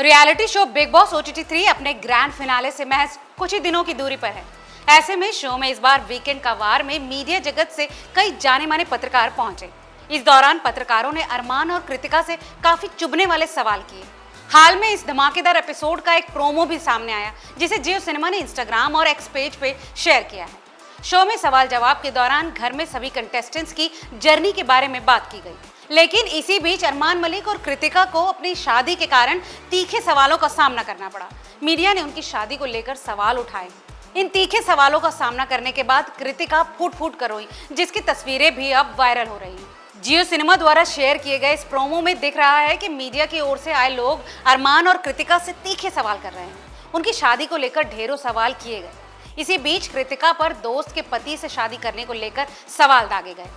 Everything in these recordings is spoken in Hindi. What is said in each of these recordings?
Reality show big boss OTT 3 अपने ग्रैंड फिनाले से महज कुछ ही दिनों की दूरी पर है। ऐसे में शो में इस बार वीकेंड का वार में मीडिया जगत से कई जाने माने पत्रकार पहुंचे। इस दौरान पत्रकारों ने अरमान और कृतिका से काफी चुभने वाले सवाल किए। हाल में इस धमाकेदार एपिसोड का एक प्रोमो भी सामने आया, जिसे जियो सिनेमा ने इंस्टाग्राम और एक्स पेज पे शेयर किया है। शो में सवाल जवाब के दौरान घर में सभी कंटेस्टेंट्स की जर्नी के बारे में बात की गई, लेकिन इसी बीच अरमान मलिक और कृतिका को अपनी शादी के कारण तीखे सवालों का सामना करना पड़ा। मीडिया ने उनकी शादी को लेकर सवाल उठाए। इन तीखे सवालों का सामना करने के बाद कृतिका फूट फूट कर रोई, जिसकी तस्वीरें भी अब वायरल हो रही हैं। जियो सिनेमा द्वारा शेयर किए गए इस प्रोमो में दिख रहा है कि मीडिया की ओर से आए लोग अरमान और कृतिका से तीखे सवाल कर रहे हैं। उनकी शादी को लेकर ढेरों सवाल किए गए। इसी बीच कृतिका पर दोस्त के पति से शादी करने को लेकर सवाल दागे गए।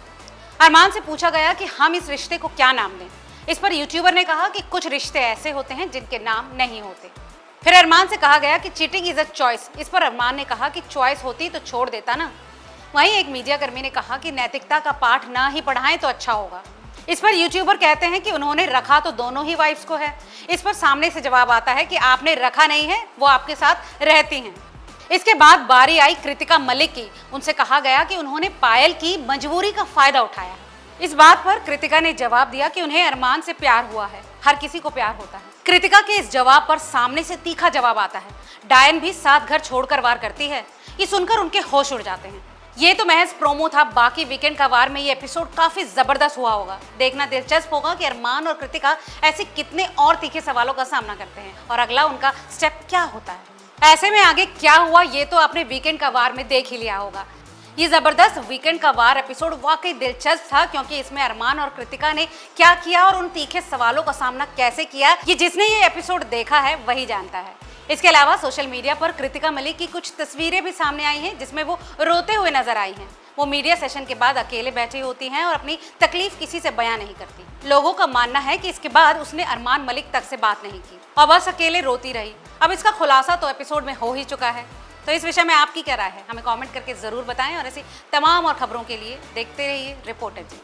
अरमान से पूछा गया कि हम इस रिश्ते को क्या नाम दें। इस पर यूट्यूबर ने कहा कि कुछ रिश्ते ऐसे होते हैं जिनके नाम नहीं होते। फिर अरमान से कहा गया कि चीटिंग इज अ चॉइस। इस पर अरमान ने कहा कि चॉइस होती तो छोड़ देता ना। वहीं एक मीडिया कर्मी ने कहा कि नैतिकता का पाठ ना ही पढ़ाएं तो अच्छा होगा। इस पर यूट्यूबर कहते हैं कि उन्होंने रखा तो दोनों ही वाइफ्स को है। इस पर सामने से जवाब आता है कि आपने रखा नहीं है, वो आपके साथ रहती हैं। इसके बाद बारी आई कृतिका मलिक की। उनसे कहा गया कि उन्होंने पायल की मजबूरी का फायदा उठाया है। इस बात पर कृतिका ने जवाब दिया कि उन्हें अरमान से प्यार हुआ है, हर किसी को प्यार होता है। कृतिका के इस जवाब पर सामने से तीखा जवाब आता है। डायन भी साथ घर छोड़कर वार करती है। ये सुनकर उनके होश उड़ जाते हैं। ये तो महज प्रोमो था, बाकी वीकेंड का वार में ये एपिसोड काफी जबरदस्त हुआ होगा। देखना दिलचस्प होगा कि अरमान और कृतिका ऐसे कितने और तीखे सवालों का सामना करते हैं और अगला उनका स्टेप क्या होता है। ऐसे में आगे क्या हुआ ये तो आपने वीकेंड का वार में देख ही लिया होगा। ये जबरदस्त वीकेंड का वार एपिसोड वाकई दिलचस्प था, क्योंकि इसमें अरमान और कृतिका ने क्या किया और उन तीखे सवालों का सामना कैसे किया, ये जिसने ये एपिसोड देखा है वही जानता है। इसके अलावा सोशल मीडिया पर कृतिका मलिक की कुछ तस्वीरें भी सामने आई हैं, जिसमें वो रोते हुए नजर आई हैं। वो मीडिया सेशन के बाद अकेले बैठी होती हैं और अपनी तकलीफ किसी से बयां नहीं करती। लोगों का मानना है कि इसके बाद उसने अरमान मलिक तक से बात नहीं की और बस अकेले रोती रही। अब इसका खुलासा तो एपिसोड में हो ही चुका है। तो इस विषय में आपकी क्या राय है, हमें कमेंट करके जरूर बताएं और ऐसी तमाम और खबरों के लिए देखते रहिए रिपोर्टर जी।